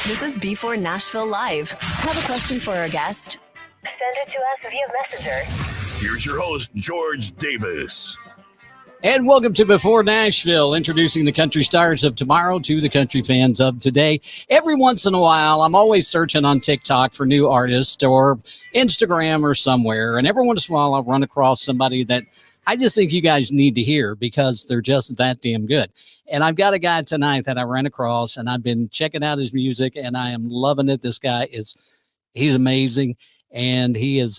This is b4Nashville Live. Have a question for our guest? Send it to us via Messenger. Here's your host, George Davis. And welcome to b4Nashville, introducing the country stars of tomorrow to the country fans of today. Every once in a while, I'm always searching on TikTok for new artists or Instagram or somewhere. And every once in a while, I'll run across somebody that I just think you guys need to hear because they're just that damn good. And I've got a guy tonight that I ran across, and I've been checking out his music, and I am loving it. This guy he's amazing, and he is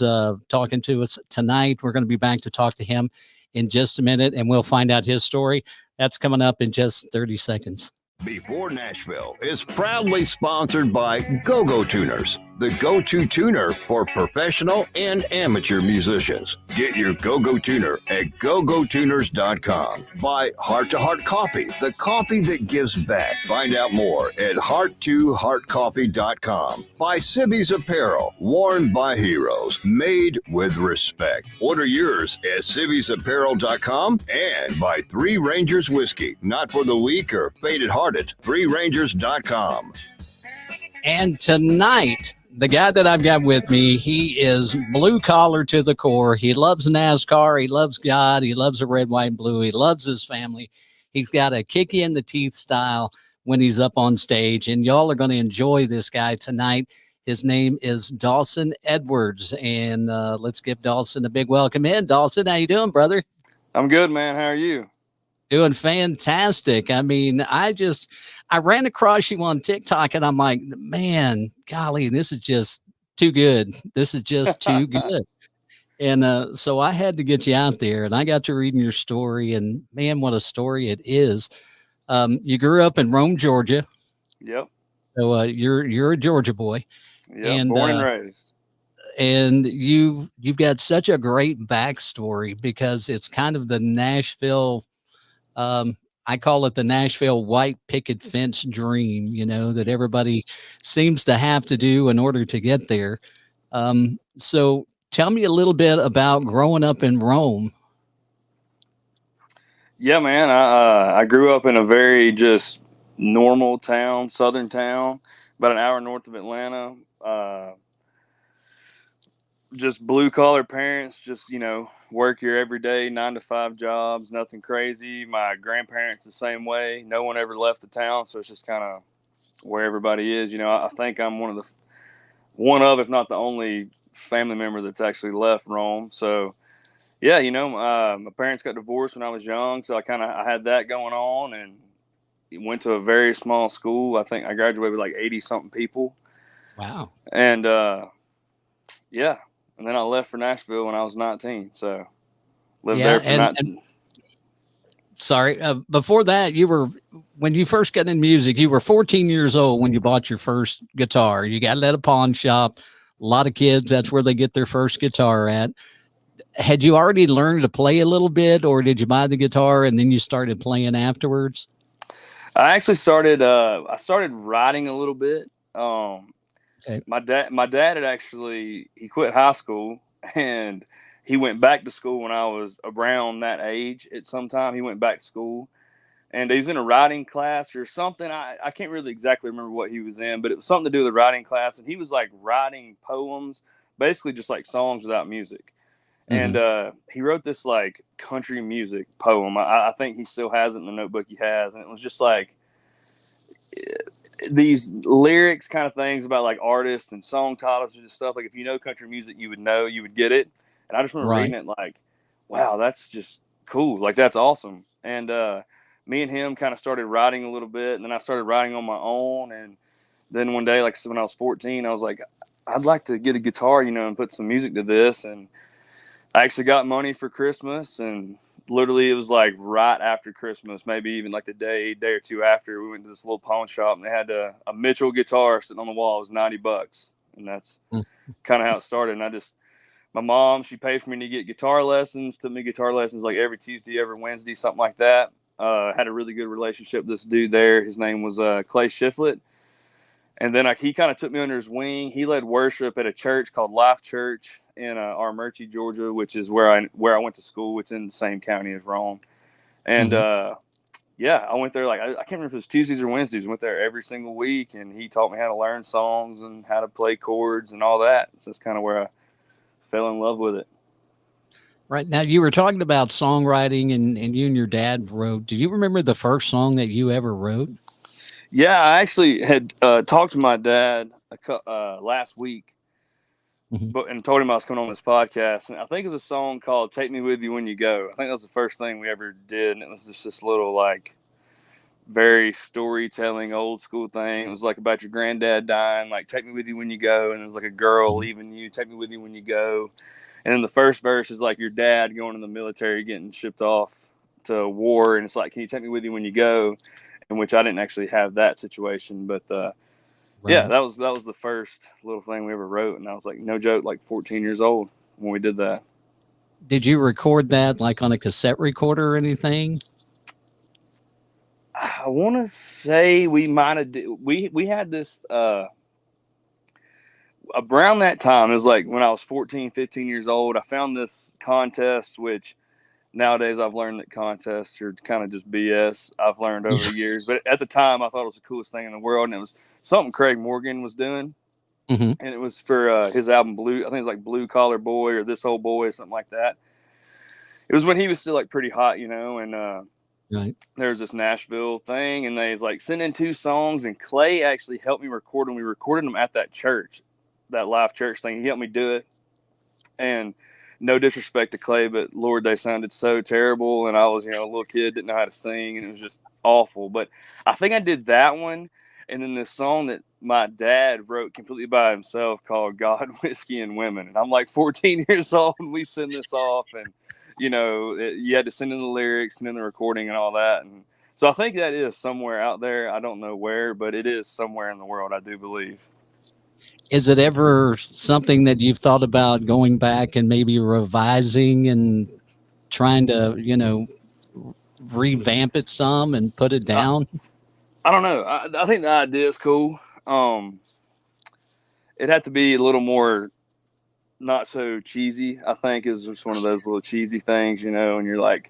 talking to us tonight. We're going to be back to talk to him in just a minute, and we'll find out his story. That's coming up in just 30 seconds. b4Nashville is proudly sponsored by Go-Go Tuners, the go-to tuner for professional and amateur musicians. Get your Go-Go Tuner at gogotuners.com. By Heart to Heart Coffee, the coffee that gives back. Find out more at heart2heartcoffee.com. By Sibby's Apparel, worn by heroes, made with respect. Order yours at sibby'sapparel.com. And by Three Rangers Whiskey, not for the weak or faint-hearted. ThreeRangers.com. And tonight, the guy that I've got with me, he is blue collar to the core. He loves NASCAR. He loves God. He loves the red, white, and blue. He loves his family. He's got a kick you in the teeth style when he's up on stage. And y'all are going to enjoy this guy tonight. His name is Dawson Edwards. And let's give Dawson a big welcome in. Dawson, how you doing, brother? I'm good, man. How are you? Doing fantastic. I mean, I ran across you on TikTok and I'm like, man, golly, this is just too good. This is just too good. And so I had to get you out there, and I got to reading your story, and man, what a story it is. You grew up in Rome, Georgia. Yep. So you're a Georgia boy. Yep. And, born and raised. And you've got such a great backstory because it's kind of the Nashville, I call it the Nashville white picket fence dream, that everybody seems to have to do in order to get there. So tell me a little bit about growing up in Rome. Yeah, man. I grew up in a very just normal town, southern town, about an hour north of Atlanta. Just blue collar parents, just, work your everyday 9-to-5 jobs, nothing crazy. My grandparents the same way. No one ever left the town. So it's just kind of where everybody is. I think I'm one of, if not the only family member that's actually left Rome. So yeah, my parents got divorced when I was young. So I had that going on and went to a very small school. I think I graduated with like 80 something people. Wow. And, yeah. And then I left for Nashville when I was 19. So lived there for 19. Sorry. Before that, when you first got in music, you were 14 years old when you bought your first guitar. You got it at a pawn shop. A lot of kids, that's where they get their first guitar at. Had you already learned to play a little bit, or did you buy the guitar and then you started playing afterwards? I actually started writing a little bit. Okay. My dad had actually, he quit high school and he went back to school when I was around that age. At some time he went back to school and he was in a writing class or something. I can't really exactly remember what he was in, but it was something to do with the writing class. And he was like writing poems, basically just like songs without music. Mm-hmm. And he wrote this like country music poem. I think he still has it in the notebook he has. And it was just like these lyrics kind of things about like artists and song titles and just stuff. Like if you know country music, you would get it. And I just remember reading it like, wow, that's just cool. Like, that's awesome. And me and him kind of started writing a little bit, and then I started writing on my own. And then one day, like when I was 14, I was like, I'd like to get a guitar, and put some music to this. And I actually got money for Christmas, and literally it was like right after Christmas, maybe even like the day or two after, we went to this little pawn shop and they had a Mitchell guitar sitting on the wall. It was $90. And that's kind of how it started. And my mom, she paid for me to get guitar lessons, took me guitar lessons like every Tuesday, every Wednesday, something like that. Had a really good relationship with this dude there. His name was Clay Shiflett. And then he kind of took me under his wing. He led worship at a church called Life Church in Armurchie, Georgia, which is where I went to school. It's in the same county as Rome. And Yeah, I went there I can't remember if it was Tuesdays or Wednesdays. I went there every single week, and he taught me how to learn songs and how to play chords and all that. So that's kind of where I fell in love with it. Right. Now, you were talking about songwriting, and you and your dad wrote. Do you remember the first song that you ever wrote? Yeah, I actually had talked to my dad last week, and told him I was coming on this podcast. And I think it was a song called "Take Me With You When You Go." I think that was the first thing we ever did, and it was just this little very storytelling, old school thing. It was about your granddad dying, "Take me with you when you go," and it was a girl leaving you, "Take me with you when you go." And then the first verse is your dad going in the military, getting shipped off to war, and it's "Can you take me with you when you go?" In which I didn't actually have that situation, but yeah, that was the first little thing we ever wrote, and I was no joke, 14 years old when we did that. Did you record that on a cassette recorder or anything? I want to say we might have. We had this around that time. It was when I was 14, 15 years old. I found this contest, which nowadays I've learned that contests are kind of just BS. I've learned over the years, but at the time I thought it was the coolest thing in the world, and it was something Craig Morgan was doing, and it was for his album Blue. I think it was Blue Collar Boy or This Old Boy, something like that. It was when he was still pretty hot, and right. There was this Nashville thing, and they sent in 2 songs, and Clay actually helped me record them. We recorded them at that church, that live church thing. He helped me do it, and no disrespect to Clay, but Lord, they sounded so terrible, and I was a little kid, didn't know how to sing, and it was just awful. But I think I did that one, and then this song that my dad wrote completely by himself called "God, Whiskey, and Women," and I'm 14 years old, and we send this off, and you had to send in the lyrics and in the recording and all that. And so I think that is somewhere out there. I don't know where, but it is somewhere in the world, I do believe. Is it ever something that you've thought about going back and maybe revising and trying to, revamp it some and put it down? I don't know. I think the idea is cool. It'd have to be a little more not so cheesy, I think, is just one of those little cheesy things, and you're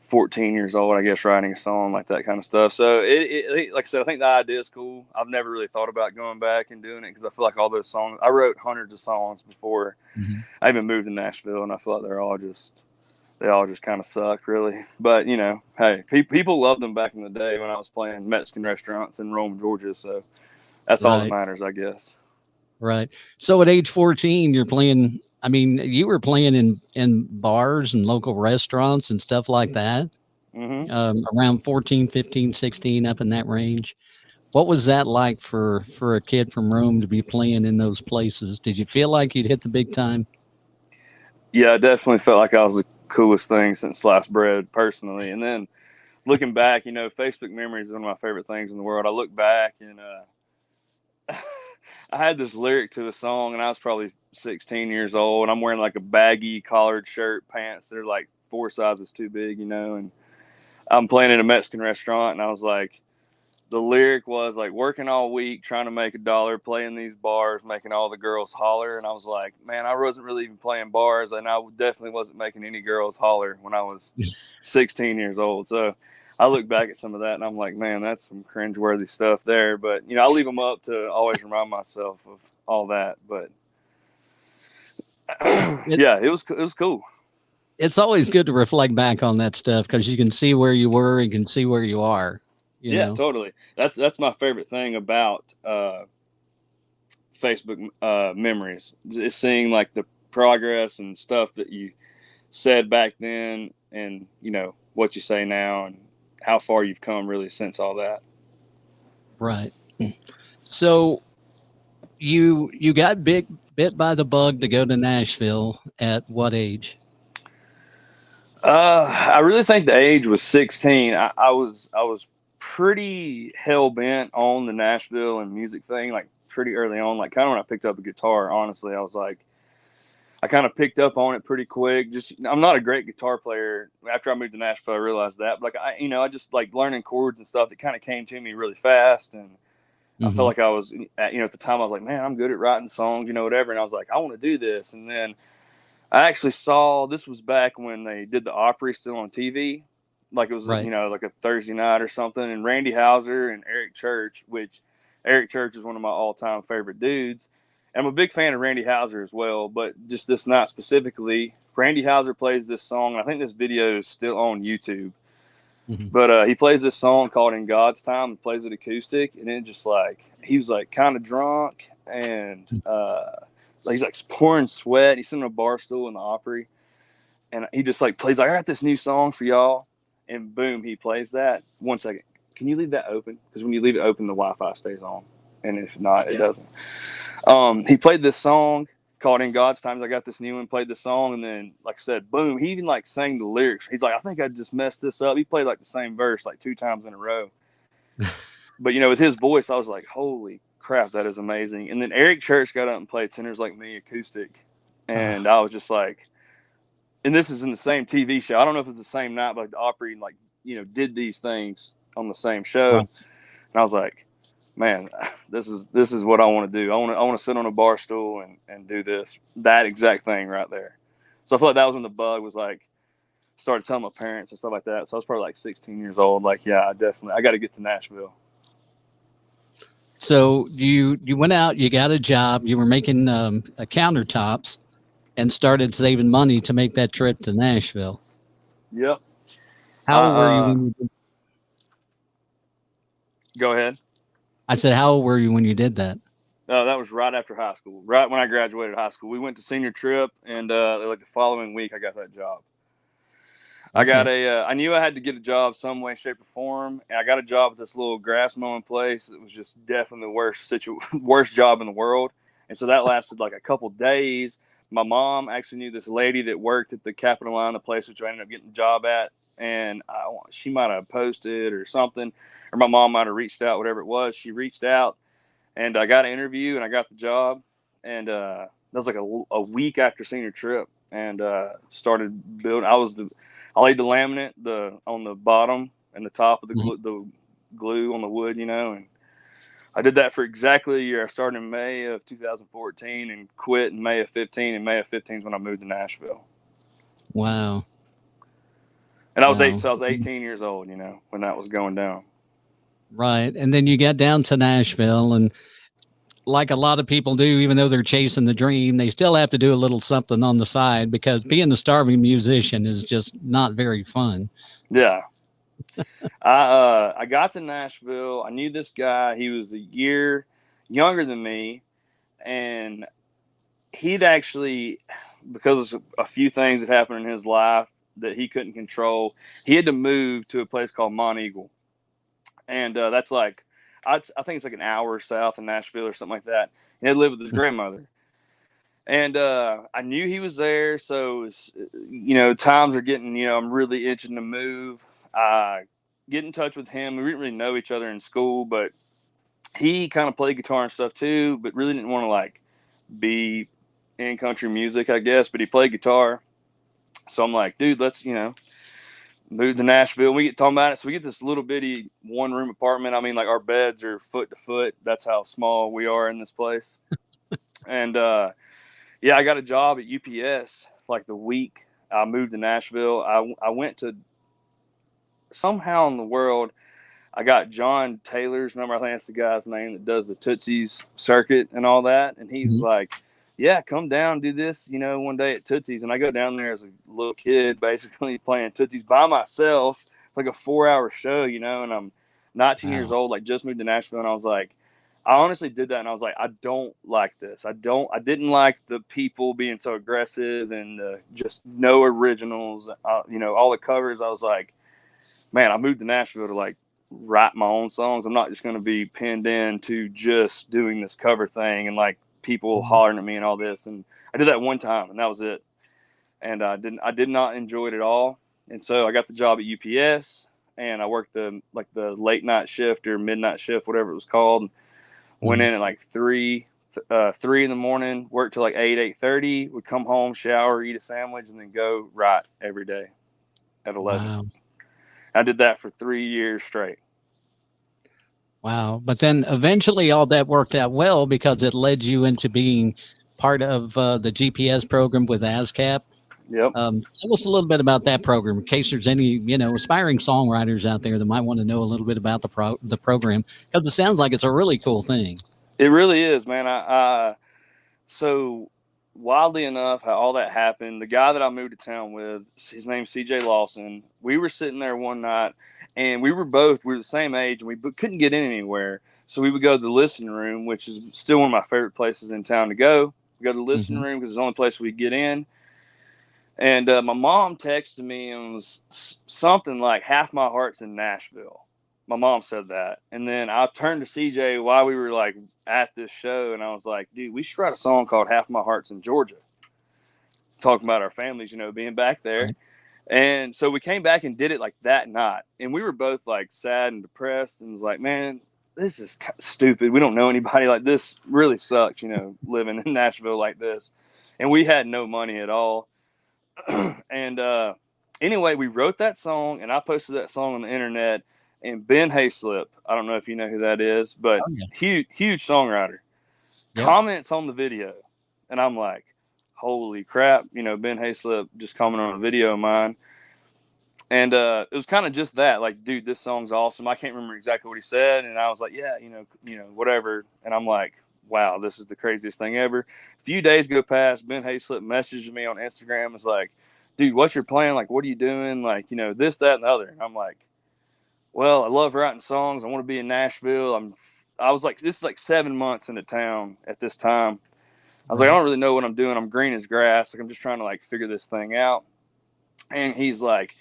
14 years old, I guess, writing a song like that kind of stuff. So it like I said, I think the idea is cool. I've never really thought about going back and doing it because I feel all those songs, I wrote hundreds of songs before I even moved to Nashville, and I feel they all just kind of suck, really. But hey, people loved them back in the day when I was playing Mexican restaurants in Rome, Georgia. So that's all that matters, I guess. Right. So at age 14, you're playing. I mean, you were playing in bars and local restaurants and stuff like that. Around 14, 15, 16, up in that range. What was that like for a kid from Rome to be playing in those places? Did you feel like you'd hit the big time? Yeah, I definitely felt like I was the coolest thing since sliced bread, personally. And then looking back, Facebook memories is one of my favorite things in the world. I look back and I had this lyric to a song, and I was probably 16 years old, and I'm wearing a baggy collared shirt, pants. They're 4 sizes too big, and I'm playing in a Mexican restaurant, and I was the lyric was working all week, trying to make $1, playing these bars, making all the girls holler. And I was man, I wasn't really even playing bars, and I definitely wasn't making any girls holler when I was 16 years old. So I look back at some of that, and I'm man, that's some cringeworthy stuff there. But I leave them up to always remind myself of all that. But yeah, it was cool. It's always good to reflect back on that stuff because you can see where you were and can see where you are. You know? Totally. That's my favorite thing about Facebook memories is seeing the progress and stuff that you said back then, and what you say now, and how far you've come really since all that. Right. So you got bit by the bug to go to Nashville at what age? I really think the age was 16. I was pretty hell bent on the Nashville and music thing, pretty early on, kind of when I picked up a guitar. Honestly, I was I kind of picked up on it pretty quick. I'm not a great guitar player. After I moved to Nashville, I realized that. But I just learning chords and stuff. It kind of came to me really fast, and I felt like I was, at the time I was man, I'm good at writing songs, whatever. And I was I want to do this. And then I actually saw, this was back when they did the Opry still on TV. like it was, Right. you know, like a Thursday night or something. And Randy Houser and Eric Church, which Eric Church is one of my all-time favorite dudes. And I'm a big fan of Randy Houser as well, but just this night specifically, Randy Houser plays this song. I think this video is still on YouTube. Mm-hmm. But he plays this song called In God's Time and plays it acoustic. And then just like, he was like kind of drunk and he's like pouring sweat. He's sitting on a bar stool in the Opry. And he just like plays like, I got this new song for y'all. And boom, he plays that. 1 second. Can you leave that open? Because when you leave it open, the Wi-Fi stays on. And if not, it doesn't. He played this song called In God's Time. I got this new one, played the song, and then, like I said, boom, he even like sang the lyrics. He's like, I think I just messed this up. He played like the same verse like 2 times in a row. But, you know, with his voice, I was like, holy crap, that is amazing. And then Eric Church got up and played Sinners Like Me acoustic. And I was just like, and this is in the same TV show. I don't know if it's the same night, but like the Opry, like, you know, did these things on the same show. Wow. And I was like, man, this is what I want to do. I want to sit on a bar stool and do that exact thing right there. So I feel like that was when the bug was like, started telling my parents and stuff like that. So I was probably like 16 years old. Like, yeah, I got to get to Nashville. So you went out, you got a job, you were making countertops and started saving money to make that trip to Nashville. Yep. How old were you when you did? Go ahead. I said, how old were you when you did that? That was right after high school, right when I graduated high school. We went to senior trip, and like the following week, I got that job. Okay. I knew I had to get a job some way, shape, or form, and I got a job at this little grass mowing place. It was just definitely the worst job in the world, and so that lasted like a couple days. My mom actually knew this lady that worked at the Capitol Line, the place which I ended up getting the job at, and she might have posted or something, or my mom might have reached out, whatever it was. She reached out, and I got an interview, and I got the job, and that was like a week after senior trip, and started building. I laid the laminate on the bottom and the top of the glue on the wood, you know, and I did that for exactly a year. I started in May of 2014 and quit in May of 15. And May of 15 is when I moved to Nashville. Wow. And I was 18 years old, you know, when that was going down. Right. And then you got down to Nashville, and like a lot of people do, even though they're chasing the dream, they still have to do a little something on the side, because being a starving musician is just not very fun. Yeah. I got to Nashville. I knew this guy. He was a year younger than me, and he'd actually, because of a few things that happened in his life that he couldn't control, he had to move to a place called Monteagle. And that's like, I think it's like an hour south of Nashville or something like that. He had lived with his grandmother. And I knew he was there. So, it was, you know, times are getting, you know, I'm really itching to move. Get in touch with him. We didn't really know each other in school, but he kind of played guitar and stuff too, but really didn't want to like be in country music, I guess, but he played guitar. So I'm like, dude, let's, you know, move to Nashville. We get talking about it. So we get this little bitty 1-room apartment. I mean, like our beds are foot to foot. That's how small we are in this place. And yeah, I got a job at UPS like the week I moved to Nashville. I went to, somehow in the world, I got John Taylor's number. I think that's the guy's name that does the Tootsie's circuit and all that. And he was like, yeah, come down, do this, you know, one day at Tootsie's. And I go down there as a little kid, basically playing Tootsie's by myself, like a 4-hour show, you know, and I'm 19 years old, like just moved to Nashville. And I was like, I honestly did that. And I was like, I don't like this. I didn't like the people being so aggressive and just no originals, you know, all the covers. I was like, man, I moved to Nashville to like write my own songs. I'm not just going to be pinned in to just doing this cover thing and like people hollering at me and all this. And I did that one time and that was it. And I did not enjoy it at all. And so I got the job at UPS and I worked the late night shift or midnight shift, whatever it was called. Went in at like 3 in the morning, worked till like 8:30, would come home, shower, eat a sandwich, and then go write every day at 11. Wow. I did that for 3 years straight. Wow. But then eventually all that worked out well because it led you into being part of the GPS program with ASCAP. Yep. Tell us a little bit about that program in case there's any, aspiring songwriters out there that might want to know a little bit about the program, because it sounds like it's a really cool thing. It really is, man. So wildly enough, how all that happened, the guy that I moved to town with, his name's CJ Lawson. We were sitting there one night, and we were the same age, and we couldn't get in anywhere. So we would go to the listening room, which is still one of my favorite places in town to go. We go to the listening room because it's the only place we get in. And my mom texted me and was something like, "Half my heart's in Nashville." My mom said that. And then I turned to CJ while we were like at this show, and I was like, "Dude, we should write a song called Half My Heart's in Georgia." Talking about our families, being back there. Right. And so we came back and did it like that night. And we were both like sad and depressed, and was like, "Man, this is stupid. We don't know anybody. Like, this really sucks, living in Nashville like this." And we had no money at all. And anyway, we wrote that song, and I posted that song on the internet. And Ben Hayslip, I don't know if you know who that is, but huge songwriter, comments on the video. And I'm like, holy crap, Ben Hayslip just commented on a video of mine. And it was kind of just that, like, dude, this song's awesome. I can't remember exactly what he said. And I was like, yeah, whatever. And I'm like, wow, this is the craziest thing ever. A few days go past, Ben Hayslip messages me on Instagram. It's like, dude, what's your plan? Like, what are you doing? Like, this, that, and the other. And I'm like, well, I love writing songs. I want to be in Nashville. I was like, this is like 7 months into town at this time. I was like, I don't really know what I'm doing. I'm green as grass. Like, I'm just trying to like figure this thing out. And he's like,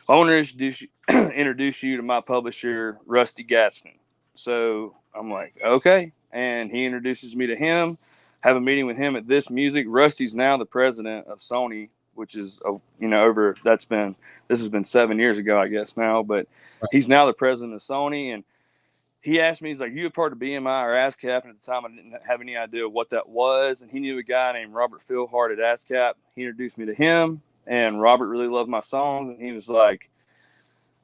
I want to introduce you to my publisher, Rusty Gadsden. So I'm like, okay. And he introduces me to him, have a meeting with him at This Music. Rusty's now the president of Sony, which is, this has been 7 years ago, I guess now, but he's now the president of Sony. And he asked me, he's like, you a part of BMI or ASCAP? And at the time, I didn't have any idea what that was. And he knew a guy named Robert Philhart at ASCAP. He introduced me to him, and Robert really loved my songs. And he was like,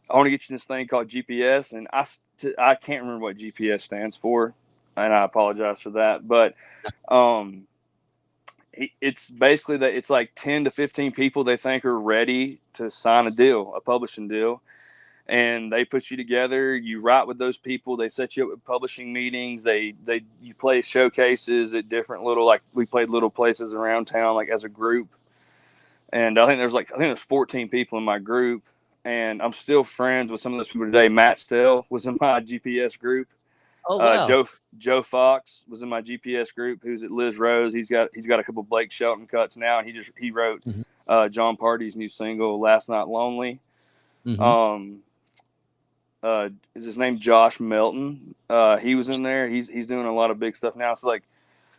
I want to get you this thing called GPS. And I can't remember what GPS stands for, and I apologize for that. But it's basically that it's like 10 to 15 people they think are ready to sign a publishing deal. And they put you together, you write with those people, they set you up with publishing meetings, you play showcases at different we played little places around town, like as a group. And I think there's 14 people in my group, and I'm still friends with some of those people today. Matt Stell was in my GPS group. Oh, wow. Joe Fox was in my GPS group, who's at Liz Rose. He's got a couple Blake Shelton cuts now, and he wrote John Party's new single "Last Night Lonely." Is his name Josh Melton? He was in there. He's doing a lot of big stuff now. So like,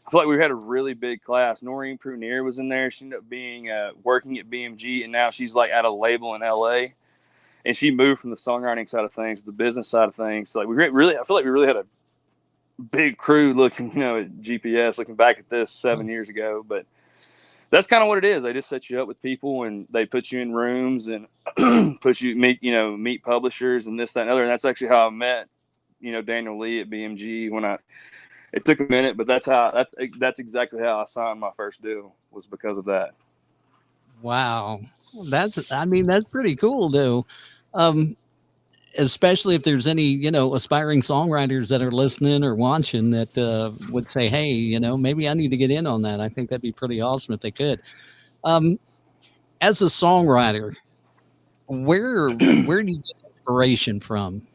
I feel like we had a really big class. Noreen Prunier was in there. She ended up being working at BMG, and now she's like at a label in LA. And she moved from the songwriting side of things to the business side of things. So like I feel like we really had a big crew looking, at GPS, looking back at this 7 years ago. But that's kind of what it is. They just set you up with people, and they put you in rooms and meet publishers and this, that, and other. And that's actually how I met, Daniel Lee at BMG. It took a minute, but that's exactly how I signed my first deal, was because of that. Wow. That's pretty cool, though. Especially if there's any, aspiring songwriters that are listening or watching that would say, hey, maybe I need to get in on that. I think that'd be pretty awesome if they could. As a songwriter, where do you get inspiration from?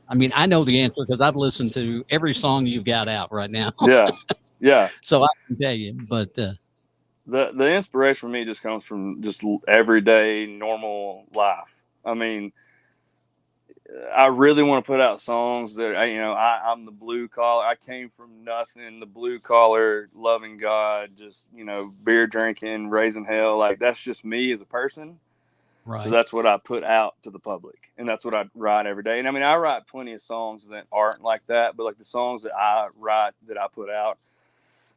I mean, I know the answer because I've listened to every song you've got out right now. Yeah. So I can tell you, but the inspiration for me just comes from just everyday normal life. I mean, I really want to put out songs that I'm the blue collar. I came from nothing, the blue collar, loving God, just beer drinking, raising hell. Like, that's just me as a person. Right. So that's what I put out to the public, and that's what I write every day. And I mean, I write plenty of songs that aren't like that, but like the songs that I write that I put out,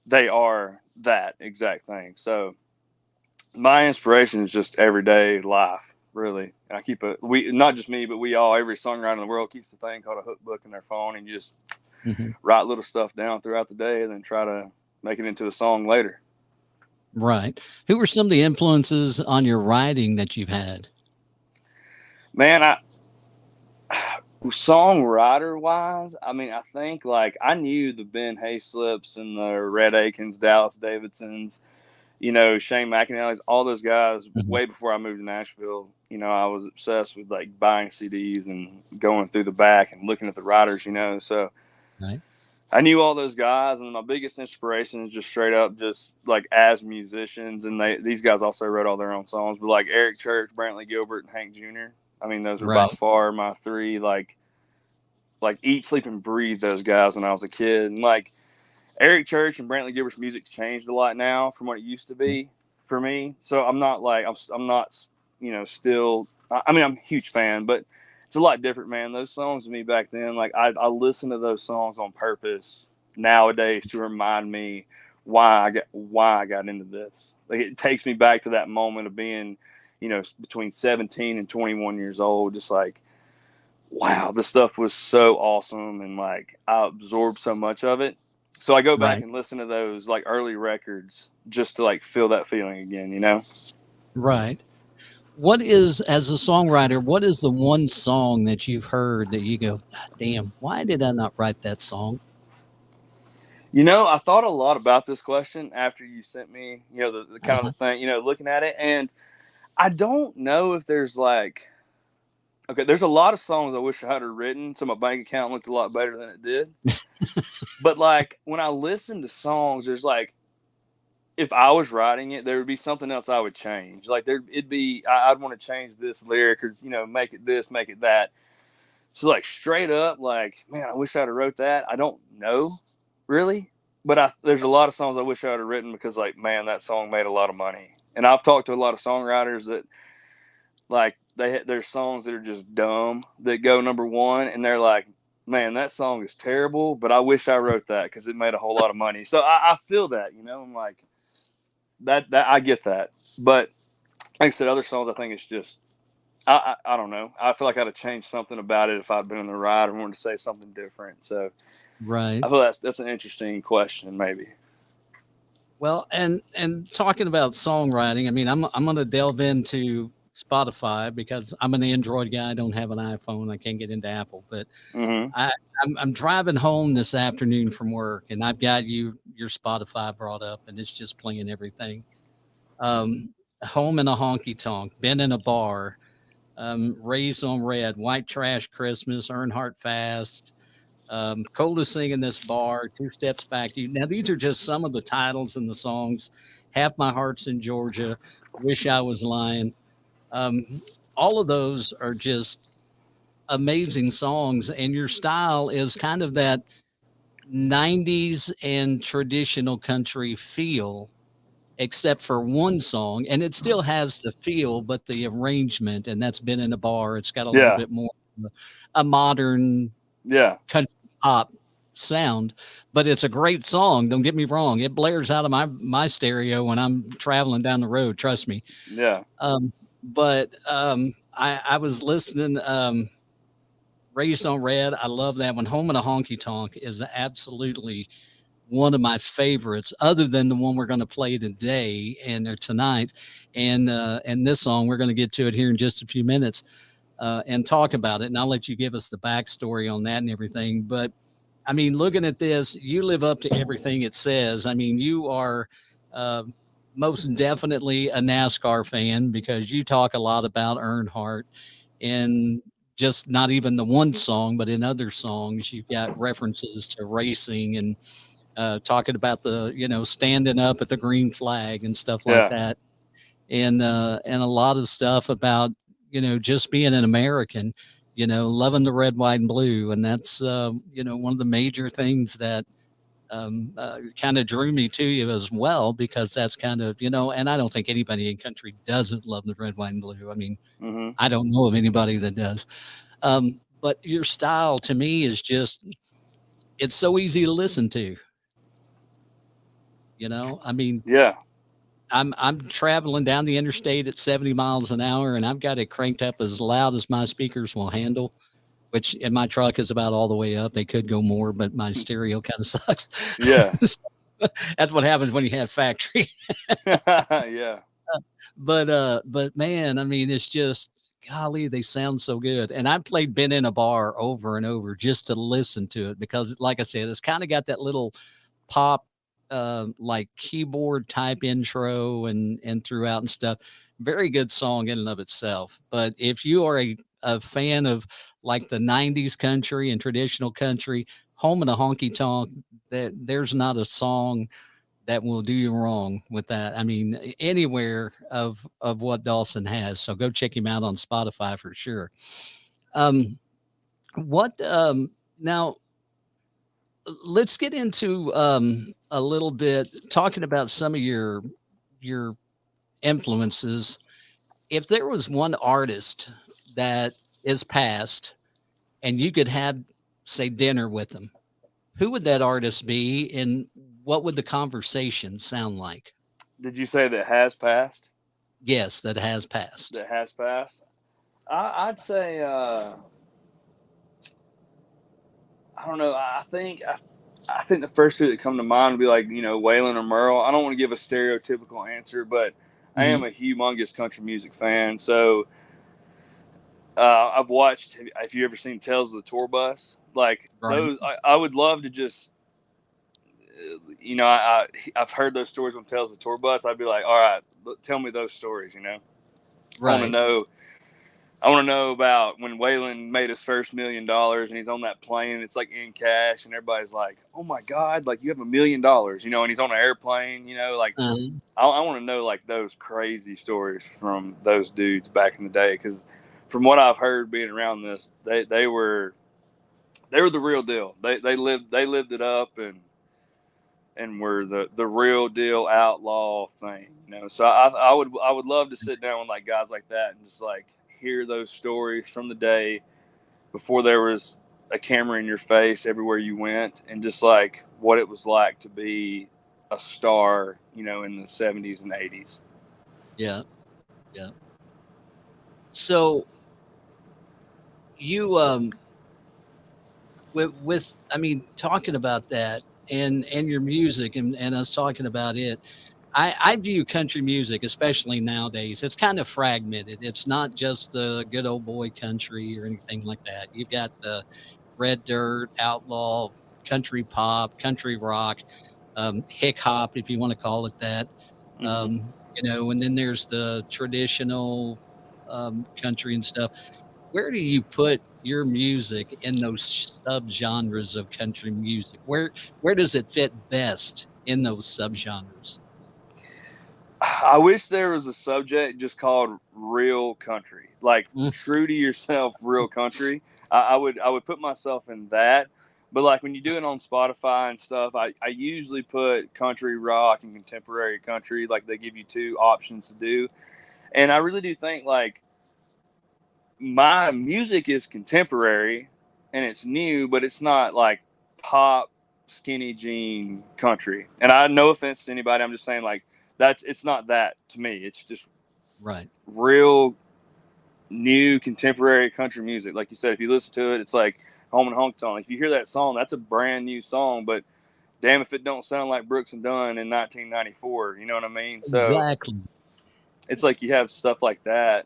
they are that exact thing. So my inspiration is just everyday life, really. And I keep not just me, but every songwriter in the world keeps a thing called a hook book in their phone, and you just write little stuff down throughout the day and then try to make it into a song later. Right. Who were some of the influences on your writing that you've had? Man, songwriter wise, I mean, I think like I knew the Ben Hayslips and the Red Akins, Dallas Davidsons, Shane McAnally's, all those guys Mhm. way before I moved to Nashville. I was obsessed with like buying CDs and going through the back and looking at the writers, so Right. I knew all those guys, and my biggest inspiration is just straight up, just like as musicians. And these guys also wrote all their own songs, but like Eric Church, Brantley Gilbert, and Hank Jr. I mean, those are by Right. far my three, like eat, sleep, and breathe those guys when I was a kid. And like Eric Church and Brantley Gilbert's music's changed a lot now from what it used to be for me. So I'm not like I'm not still. I mean, I'm a huge fan, but it's a lot different, man. Those songs to me back then, like I listen to those songs on purpose nowadays to remind me why I got into this. Like it takes me back to that moment of being, between 17 and 21 years old, just like, wow, this stuff was so awesome, and like I absorbed so much of it. So I go back Right. and listen to those like early records just to like feel that feeling again. Right. What is, as a songwriter, what is the one song that you've heard that you go, damn, why did I not write that song? I thought a lot about this question after you sent me, the kind of Uh-huh. the thing, looking at it. And I don't know if there's like, okay, there's a lot of songs I wish I had written so my bank account looked a lot better than it did. But like when I listen to songs, there's like, if I was writing it, there would be something else I would change. Like I'd want to change this lyric or, make it this, make it that. So like straight up, like, man, I wish I'd have wrote that. I don't know really, but there's a lot of songs I wish I would have written because like, man, that song made a lot of money. And I've talked to a lot of songwriters that like there's songs that are just dumb that go number one, and they're like, man, that song is terrible, but I wish I wrote that because it made a whole lot of money. So I feel that, I'm like that I get that, but like I said, other songs I think it's just I don't know. I feel like I'd have changed something about it if I'd been in the ride or wanted to say something different. So Right. I feel that's an interesting question, maybe. Well, and talking about songwriting, I mean, I'm going to delve into Spotify because I'm an Android guy. I don't have an iPhone. I can't get into Apple, but Mm-hmm. I'm driving home this afternoon from work, and I've got your Spotify brought up, and it's just playing everything. Home in a honky tonk, been in a bar, raised on red, white trash Christmas, Earnhardt Fast, coldest thing in this bar, two steps back. Now these are just some of the titles and the songs. Half my heart's in Georgia, wish I was lying. Um, all of those are just amazing songs, and your style is kind of that 90s and traditional country feel, except for one song, and it still has the feel, but the arrangement, and that's been in a bar. It's got a little Yeah. bit more of a modern Yeah. country pop sound, but it's a great song. Don't get me wrong; it blares out of my stereo when I'm traveling down the road. Trust me. Yeah. But I was listening. Raised on Red, I love that one. Home in a Honky Tonk is absolutely one of my favorites, other than the one we're going to play today or tonight, and this song we're going to get to it here in just a few minutes, and talk about it. And I'll let you give us the backstory on that and everything. But I mean, looking at this, you live up to everything it says. I mean, you are uh, most definitely a NASCAR fan because you talk a lot about Earnhardt, and just not even the one song, but in other songs, you've got references to racing and talking about standing up at the green flag and stuff like Yeah. that, and a lot of stuff about just being an American, loving the red, white, and blue, and that's one of the major things that kind of drew me to you as well, because that's kind of and I don't think anybody in country doesn't love the red, white, and blue. I mean, Mm-hmm. I don't know of anybody that does. But your style to me is just, it's so easy to listen to. I mean, Yeah. I'm traveling down the interstate at 70 miles an hour, and I've got it cranked up as loud as my speakers will handle, which in my truck is about all the way up. They could go more, but my stereo kind of sucks. Yeah. That's what happens when you have factory. Yeah. But man, I mean, it's just golly, they sound so good. And I played "Been in a Bar" over and over just to listen to it because, like I said, it's kind of got that little pop, like keyboard type intro and throughout and stuff. Very good song in and of itself. But if you are a fan of like the '90s country and traditional country, "Home in a Honky Tonk," there's not a song that will do you wrong with that. I mean, anywhere of what Dawson has. So go check him out on Spotify for sure. Um, what now? Let's get into a little bit talking about some of your influences. If there was one artist that is past, and you could have say dinner with them, who would that artist be, and what would the conversation sound like? Did you say that has passed? Yes, that has passed. That has passed. I'd say I don't know. I think the first two that come to mind would be like Waylon or Merle. I don't want to give a stereotypical answer, but I am a humongous country music fan. So I've watched. If you ever seen Tales of the Tour Bus, like those, I would love to just. I've heard those stories on Tales of the Tour Bus. I'd be like, all right, tell me those stories. Right. I want to know about when Waylon made his first $1 million and he's on that plane and it's like in cash and everybody's like, oh my God, like you have $1 million, and he's on an airplane, I want to know like those crazy stories from those dudes back in the day. Cause from what I've heard being around this, they were the real deal. They lived it up and were the real deal outlaw thing, So I would love to sit down with like guys like that and just like hear those stories from the day before there was a camera in your face everywhere you went, and just like what it was like to be a star, in the 70s and 80s. Yeah. Yeah. So you with I mean, talking about that and your music and us talking about it, I view country music, especially nowadays, it's kind of fragmented. It's not just the good old boy country or anything like that. You've got the red dirt, outlaw, country pop, country rock, hick hop, if you want to call it that. And then there's the traditional country and stuff. Where do you put your music in those subgenres of country music? Where does it fit best in those subgenres? I wish there was a subject just called real country, like true to yourself, real country. I would put myself in that. But like when you do it on Spotify and stuff, I usually put country rock and contemporary country. Like they give you two options to do. And I really do think like my music is contemporary and it's new, but it's not like pop, skinny jean country. And I no offense to anybody, I'm just saying like, it's not that to me. It's just real new contemporary country music. Like you said, if you listen to it, it's like Home and Honky Tonk. If you hear that song, that's a brand new song, but damn if it don't sound like Brooks and Dunn in 1994. You know what I mean? So exactly. It's like you have stuff like that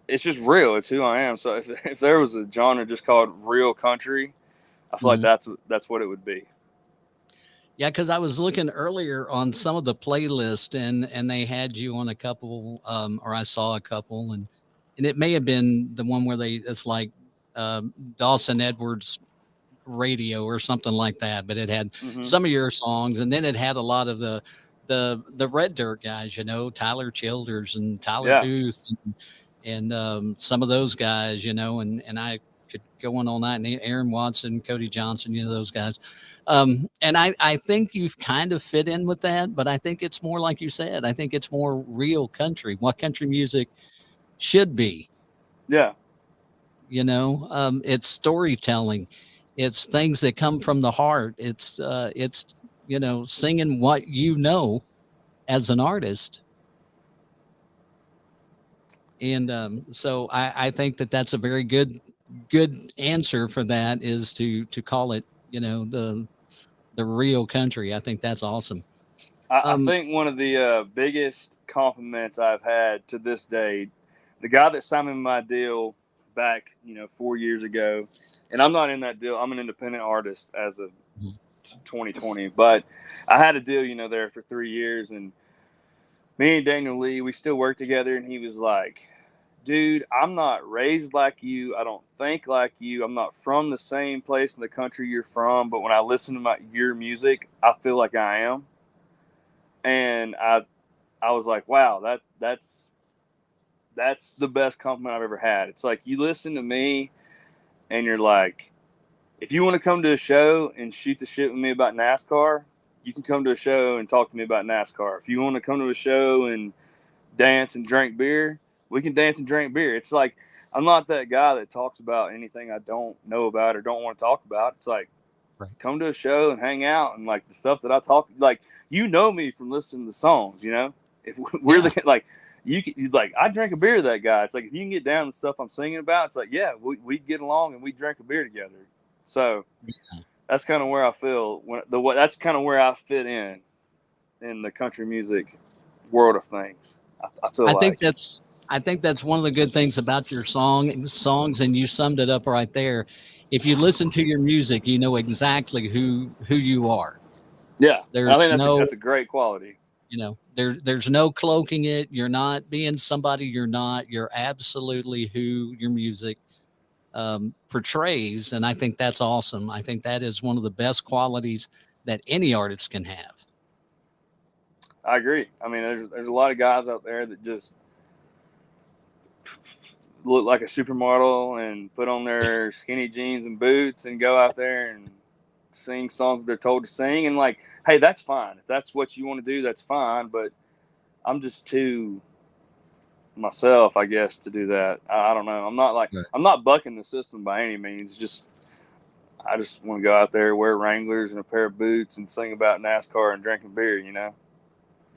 it's just real. It's who I am. So if there was a genre just called real country, I feel like that's what it would be. Yeah, because I was looking earlier on some of the playlist and they had you on a couple, or I saw a couple, and it may have been the one where it's like Dawson Edwards radio or something like that, but it had some of your songs, and then it had a lot of the red dirt guys, Tyler Childers and Tyler Booth and some of those guys, and I could go on all night, and Aaron Watson, Cody Johnson, those guys. And I think you've kind of fit in with that, but I think it's more like you said, I think it's more real country, what country music should be. Yeah. It's storytelling. It's things that come from the heart. It's singing what as an artist. And so I think that's a very good answer for that, is to call it, the real country. I think that's awesome. I think one of the biggest compliments I've had to this day, the guy that signed me my deal back, 4 years ago, and I'm not in that deal. I'm an independent artist as of 2020, but I had a deal, there for 3 years, and me and Daniel Lee, we still work together, and he was like, dude, I'm not raised like you. I don't think like you. I'm not from the same place in the country you're from, but when I listen to your music, I feel like I am. And I was like, wow, that's the best compliment I've ever had. It's like, you listen to me and you're like, if you want to come to a show and shoot the shit with me about NASCAR, you can come to a show and talk to me about NASCAR. If you want to come to a show and dance and drink beer, we can dance and drink beer. It's like, I'm not that guy that talks about anything I don't know about or don't want to talk about. It's like, come to a show and hang out, and like the stuff that I talk, like, me from listening to the songs, if we're like, I drank a beer with that guy. It's like, if you can get down to the stuff I'm singing about, it's like, yeah, we get along and we drank a beer together. So that's kind of where I feel that's kind of where I fit in the country music world of things. I think that's one of the good things about your songs, and you summed it up right there. If you listen to your music, you know exactly who you are. Yeah, I think that's a great quality. There's no cloaking it. You're not being somebody you're not. You're absolutely who your music portrays, and I think that's awesome. I think that is one of the best qualities that any artist can have. I agree. I mean, there's a lot of guys out there that just look like a supermodel and put on their skinny jeans and boots and go out there and sing songs that they're told to sing. And like, hey, that's fine. If that's what you want to do, that's fine. But I'm just too myself, I guess, to do that. I don't know. I'm not bucking the system by any means. I just want to go out there, wear Wranglers and a pair of boots and sing about NASCAR and drinking beer,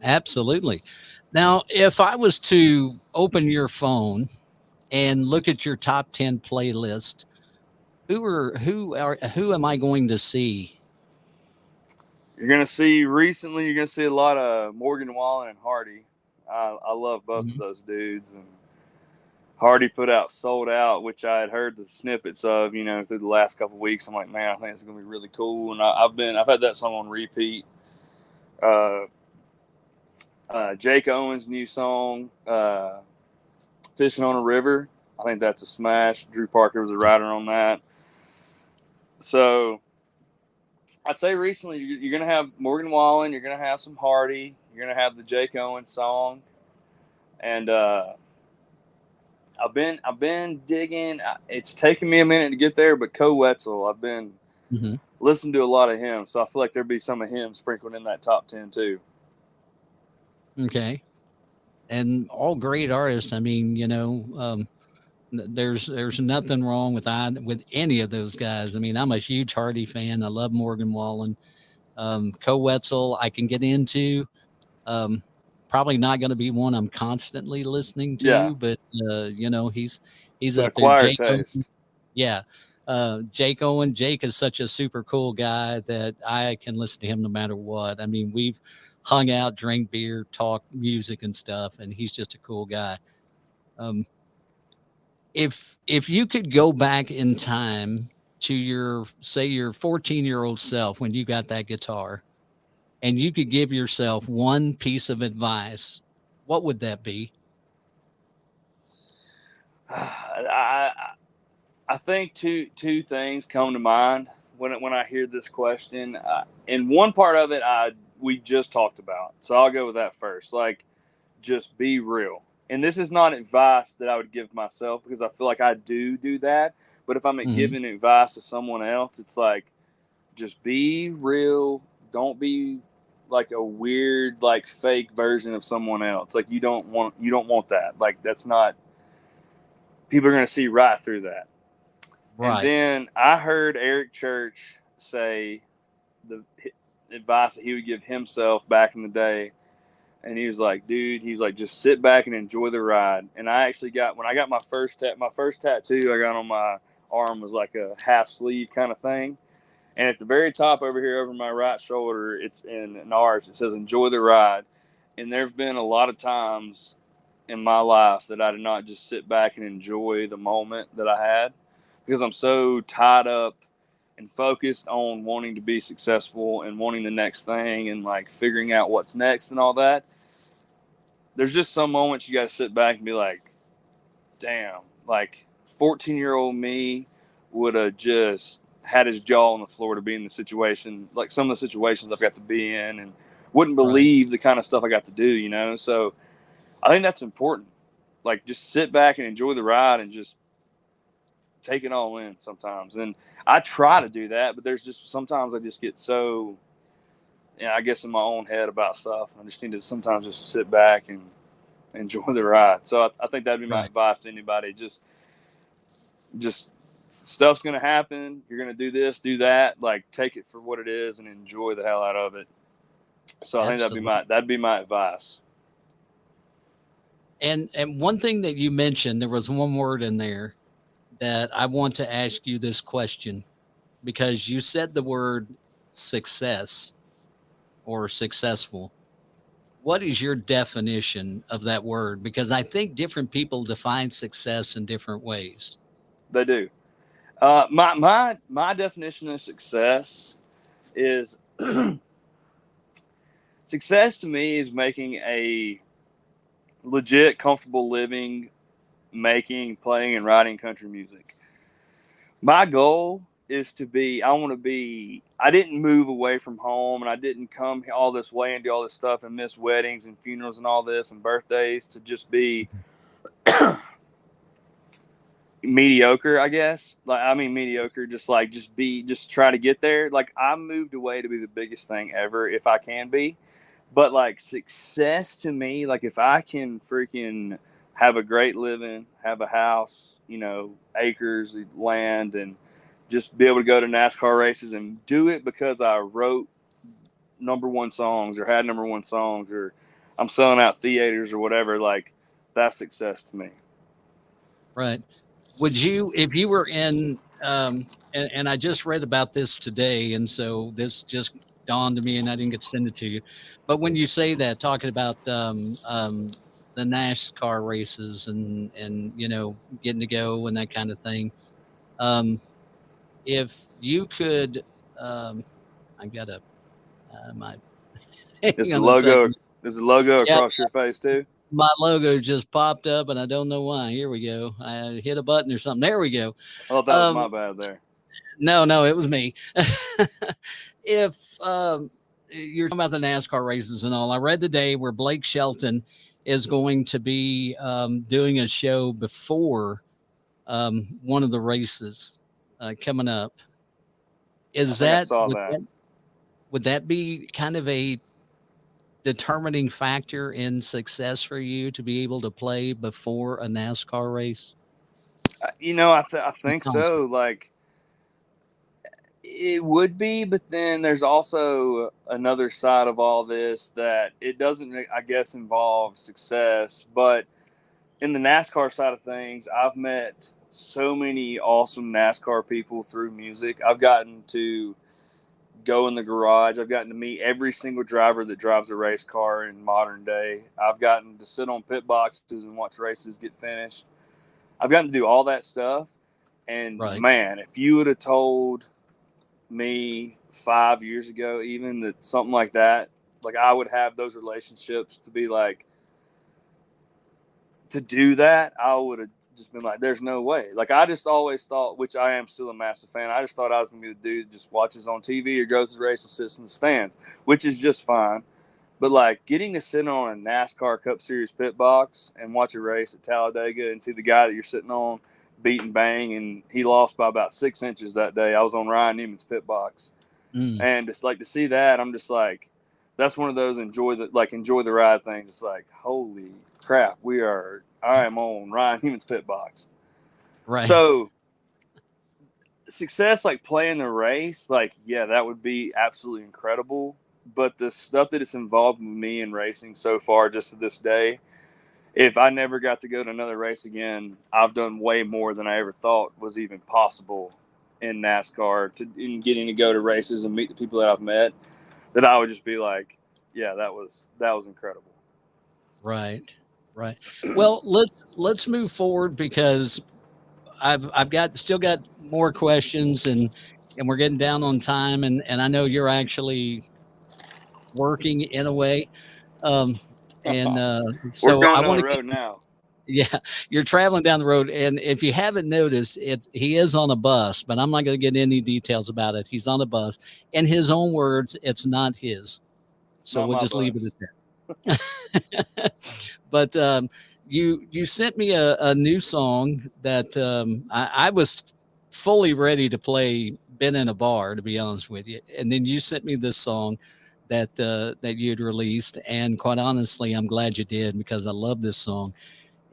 Absolutely. Now, if I was to open your phone and look at your top 10 playlist, who am I going to see? You're going to see a lot of Morgan Wallen and Hardy. I love both of those dudes. And Hardy put out Sold Out, which I had heard the snippets of, through the last couple of weeks. I'm like, man, I think it's going to be really cool. And I've had that song on repeat. Jake Owen's new song, Fishing on a River. I think that's a smash. Drew Parker was a writer on that. So I'd say recently you're going to have Morgan Wallen, you're going to have some Hardy, you're going to have the Jake Owen song. And I've been digging. It's taken me a minute to get there, but Co Wetzel, I've been listening to a lot of him. So I feel like there'd be some of him sprinkled in that top 10 too. Okay. And all great artists. I mean, there's nothing wrong with any of those guys. I mean, I'm a huge Hardy fan. I love Morgan Wallen. Co Wetzel, I can get into. Probably not going to be one I'm constantly listening to, but he's up there. Jake taste. Jake Owen. Jake is such a super cool guy that I can listen to him no matter what. I mean, we've hung out, drank beer, talk music and stuff, and he's just a cool guy. If you could go back in time to your 14-year-old self when you got that guitar, and you could give yourself one piece of advice, what would that be? I think two things come to mind when I hear this question. And one part of it we just talked about, so I'll go with that first. Like, just be real. And this is not advice that I would give myself, because I feel like I do that. But if I'm giving advice to someone else, it's like, just be real. Don't be like a weird, like, fake version of someone else. Like, you don't want that. Like, that's not, people are going to see right through that. Right. And then I heard Eric Church say the advice that he would give himself back in the day. And he was like, dude, he's like, just sit back and enjoy the ride. And I actually when I got my first tattoo I got on my arm was like a half sleeve kind of thing. And at the very top over here, over my right shoulder, it's in an arch. It says "Enjoy the ride." And there's been a lot of times in my life that I did not just sit back and enjoy the moment that I had, because I'm so tied up and focused on wanting to be successful and wanting the next thing and like figuring out what's next and all that. There's just some moments you got to sit back and be like, damn, like 14-year-old me would have just had his jaw on the floor to be in the situation, like some of the situations I've got to be in, and wouldn't believe the kind of stuff I got to do, you know? So I think that's important. Like, just sit back and enjoy the ride and just take it all in sometimes. And I try to do that, but there's just sometimes I just get so, I guess, in my own head about stuff. I just need to sometimes just sit back and enjoy the ride. So I think that'd be my advice to anybody. Just stuff's going to happen. You're going to do this, do that. Like, take it for what it is and enjoy the hell out of it. So I think that'd be my advice. And one thing that you mentioned, there was one word in there that I want to ask you this question, because you said the word success or successful. What is your definition of that word? Because I think different people define success in different ways. They do. My definition of success is success to me is making a legit, comfortable living, playing and writing country music. My goal is I didn't move away from home, and I didn't come all this way and do all this stuff and miss weddings and funerals and all this and birthdays to just be mediocre, I guess. Mediocre, just try to get there. Like, I moved away to be the biggest thing ever if I can be. But like, success to me, like, if I can freaking have a great living, have a house, acres of land, and just be able to go to NASCAR races and do it because I wrote number one songs or had number one songs, or I'm selling out theaters or whatever, like, that's success to me. Right. Would you, if you were in, and I just read about this today, and so this just dawned to me and I didn't get to send it to you. But when you say that, talking about the NASCAR races and getting to go and that kind of thing, if you could, I got a my. There's a logo. There's a logo across your face too. My logo just popped up and I don't know why. Here we go. I hit a button or something. There we go. Oh, that was my bad there. No, it was me. If you're talking about the NASCAR races and all, I read today where Blake Shelton is going to be doing a show before one of the races coming up. Would that be kind of a determining factor in success for you to be able to play before a NASCAR race? I think so. Like, it would be, but then there's also another side of all this that it doesn't, I guess, involve success. But in the NASCAR side of things, I've met so many awesome NASCAR people through music. I've gotten to go in the garage. I've gotten to meet every single driver that drives a race car in modern day. I've gotten to sit on pit boxes and watch races get finished. I've gotten to do all that stuff. And man, if you would have told me 5 years ago, even, that something like that, like, I would have those relationships to be like, to do that, I would have just been like, there's no way. Like, I just always thought, which I am still a massive fan, I just thought I was going to be the dude that just watches on TV or goes to the race and sits in the stands, which is just fine. But like, getting to sit on a NASCAR Cup Series pit box and watch a race at Talladega and see the guy that you're sitting on beat and bang, and he lost by about 6 inches that day. I was on Ryan Newman's pit box. And it's like, to see that, I'm just like, that's one of those enjoy the ride things. It's like, holy crap, I am on Ryan Newman's pit box. Right. So success, like playing the race, like, yeah, that would be absolutely incredible. But the stuff that it's involved with me in racing so far, just to this day, if I never got to go to another race again, I've done way more than I ever thought was even possible in NASCAR in getting to go to races and meet the people that I've met, that I would just be like, yeah, that was incredible. Right. Well, let's move forward, because I've still got more questions, and we're getting down on time, and I know you're actually working in a way. And We're so going I down want the to road now. Yeah, you're traveling down the road, and if you haven't noticed it, he is on a bus, but I'm not going to get any details about it. He's on a bus. In his own words, it's not his. So Not we'll my just leave it bus. at that. But you sent me a new song that I was fully ready to play "Been in a Bar," to be honest with you, and then you sent me this song that you had released, and quite honestly, I'm glad you did, because I love this song,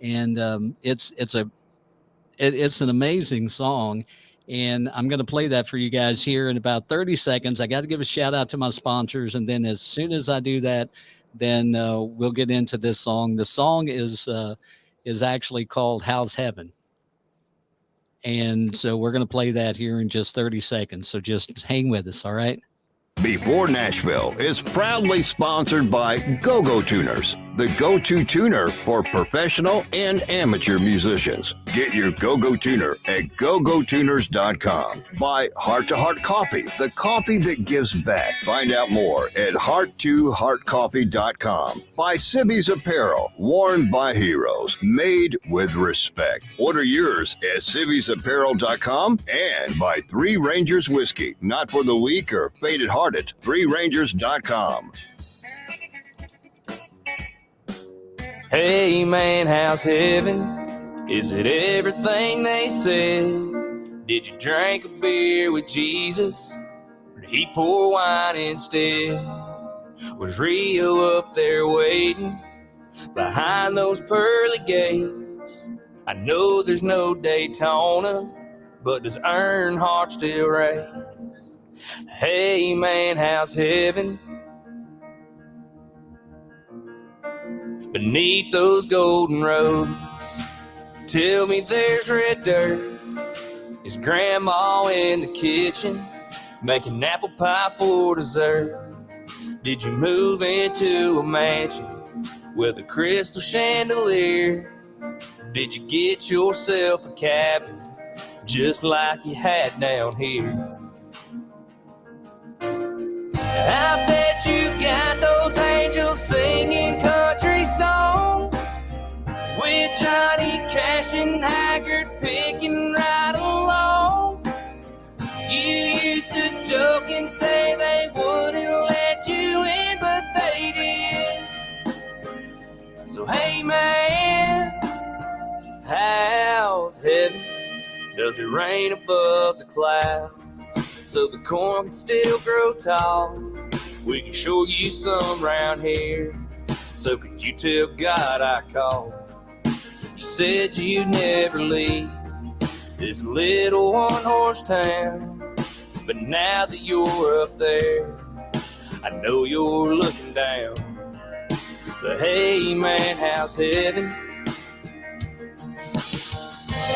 and it's an amazing song. And I'm going to play that for you guys here in about 30 seconds. I got to give a shout out to my sponsors. And then as soon as I do that, then we'll get into this song. The song is actually called "How's Heaven." And so we're going to play that here in just 30 seconds. So just hang with us. All right. B4Nashville is proudly sponsored by Go-Go Tuners, the go-to tuner for professional and amateur musicians. Get your Go-Go Tuner at gogotuners.com. By Heart to Heart Coffee, the coffee that gives back. Find out more at heart2heartcoffee.com. By Sibby's Apparel, worn by heroes, made with respect. Order yours at sibbysapparel.com. And by Three Rangers Whiskey, not for the weak or faint-hearted. ThreeRangers.com. Hey man, how's heaven? Is it everything they said? Did you drink a beer with Jesus? Or did he pour wine instead? Was Rio up there waiting behind those pearly gates? I know there's no Daytona, but does Earnhardt still race? Hey man, how's heaven? Beneath those golden roads, tell me there's red dirt. Is grandma in the kitchen making apple pie for dessert? Did you move into a mansion with a crystal chandelier? Did you get yourself a cabin just like you had down here? I bet you got those angels singing country songs with Johnny Cash and Haggard picking right along. You used to joke and say they wouldn't let you in, but they did. So hey man, how's heaven? Does it rain above the clouds so the corn can still grow tall? We can show you some round here, so could you tell God I called? You said you'd never leave this little one-horse town, but now that you're up there, I know you're looking down. But hey man, how's heaven?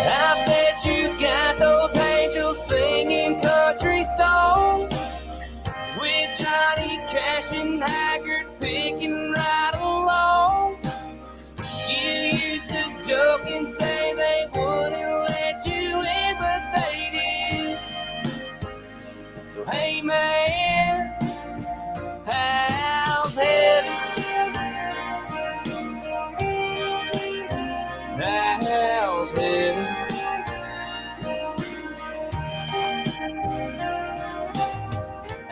I bet you got those angels singing country songs with Johnny Cash and Haggard picking right along. You used to joke and say they wouldn't let you in, but they did. So hey man, how's heaven? How's heaven?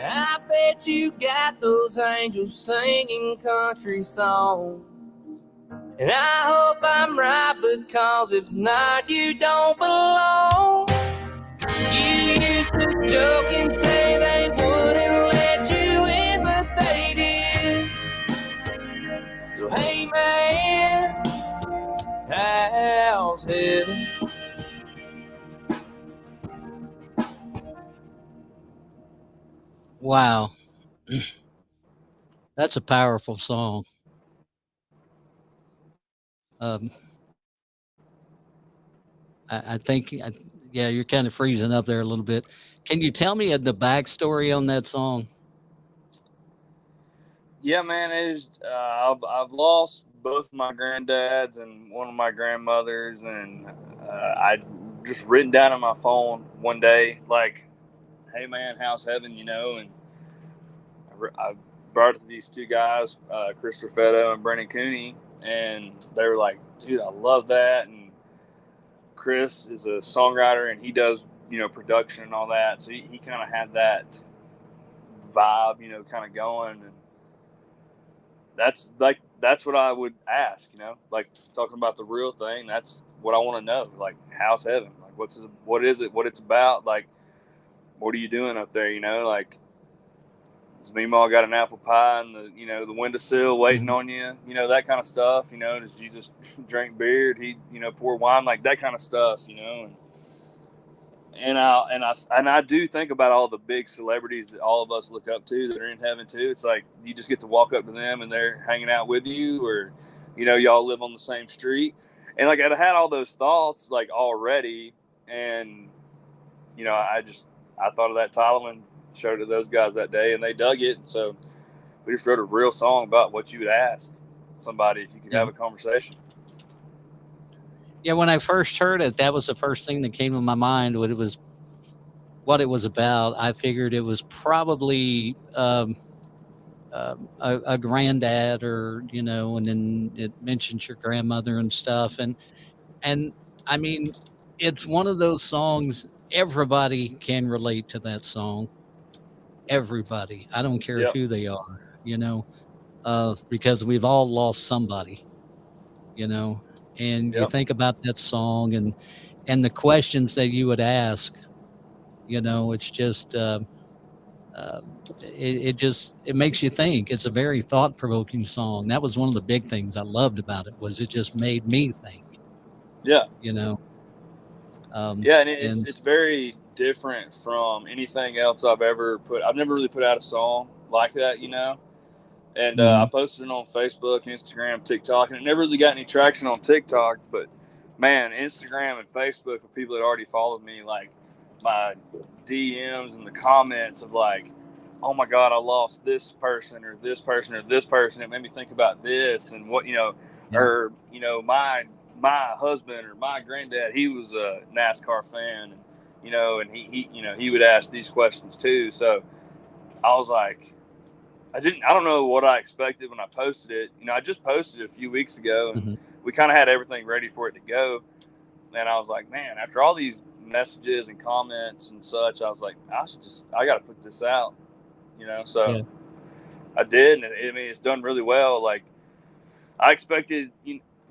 I bet you got those angels singing country songs. And I hope I'm right, because if not, you don't belong. You used to joke and say they wouldn't let you in, but they did. So hey man, how's heaven? Wow. That's a powerful song. I think, Yeah, you're kind of freezing up there a little bit. Can you tell me the backstory on that song? Yeah, man, it is. I've lost both my granddads and one of my grandmothers, and I just written down on my phone one day, like, "Hey, man, how's heaven?" And I brought it to these two guys, Chris Raffetto and Brennan Cooney, and they were like, "Dude, I love that." And Chris is a songwriter, and he does production and all that, so he kind of had that vibe, kind of going, and that's what I would ask, like talking about the real thing. That's what I want to know. Like, how's heaven? Like, what is it? What it's about? Like, what are you doing up there? Like, does Meemaw got an apple pie in the windowsill waiting on you? That kind of stuff. Does Jesus drink beer? Did he pour wine? Like that kind of stuff. And I do think about all the big celebrities that all of us look up to that are in heaven too. It's like you just get to walk up to them and they're hanging out with you, or y'all live on the same street. And like I had all those thoughts like already, and I thought of that title and showed it to those guys that day, and they dug it. And so we just wrote a real song about what you would ask somebody if you could have a conversation. Yeah, when I first heard it, that was the first thing that came to my mind. What it was about. I figured it was probably a granddad, or and then it mentions your grandmother and stuff, and I mean, it's one of those songs everybody can relate to that song. Everybody, I don't care who they are, because we've all lost somebody, and you think about that song and the questions that you would ask, it's just, it makes you think. It's a very thought-provoking song. That was one of the big things I loved about it, was it just made me think. Yeah. And it's very different from anything else I've ever put. I've never really put out a song like that, and I posted it on Facebook, Instagram, TikTok, and it never really got any traction on TikTok. But man, Instagram and Facebook, with people that already followed me, like my DMs and the comments of like, "Oh my God, I lost this person or this person or this person." It made me think about this and what or my husband or my granddad, he was a NASCAR fan, and and he would ask these questions too. So I was like, I don't know what I expected when I posted it. I just posted it a few weeks ago, and we kind of had everything ready for it to go. And I was like, man, after all these messages and comments and such, I was like, I got to put this out, So I did, and it's done really well. Like I expected,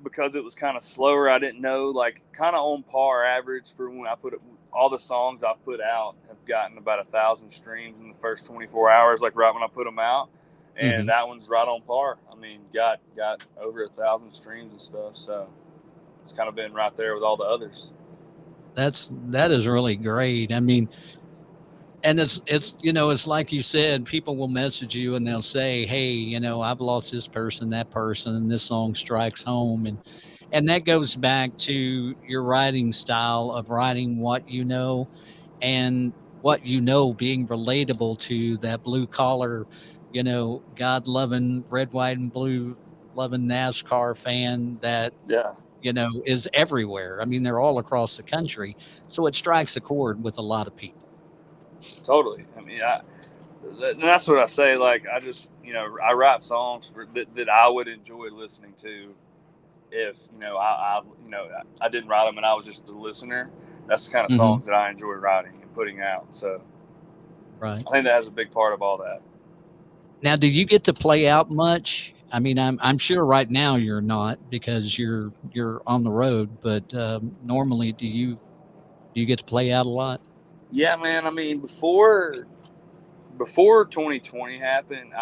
because it was kind of slower. I didn't know, like kind of on par average for when I put it. All the songs I've put out have gotten about 1,000 streams in the first 24 hours, like right when I put them out. And that one's right on par. I mean, got over 1,000 streams and stuff. So it's kind of been right there with all the others. That is really great. I mean, and it's it's like you said, people will message you and they'll say, "Hey, I've lost this person, that person, and this song strikes home." And that goes back to your writing style of writing what you know, and what being relatable to that blue collar, God loving, red, white, and blue loving NASCAR fan that is everywhere. I mean, they're all across the country, so it strikes a chord with a lot of people. Totally. I mean, that's what I say. Like, I just, I write songs that I would enjoy listening to. If I didn't write them and I was just the listener. That's the kind of songs that I enjoy writing and putting out. So, right. I think that has a big part of all that. Now, do you get to play out much? I mean, I'm sure right now you're not, because you're on the road. But normally, do you get to play out a lot? Yeah, man. I mean, before 2020 happened,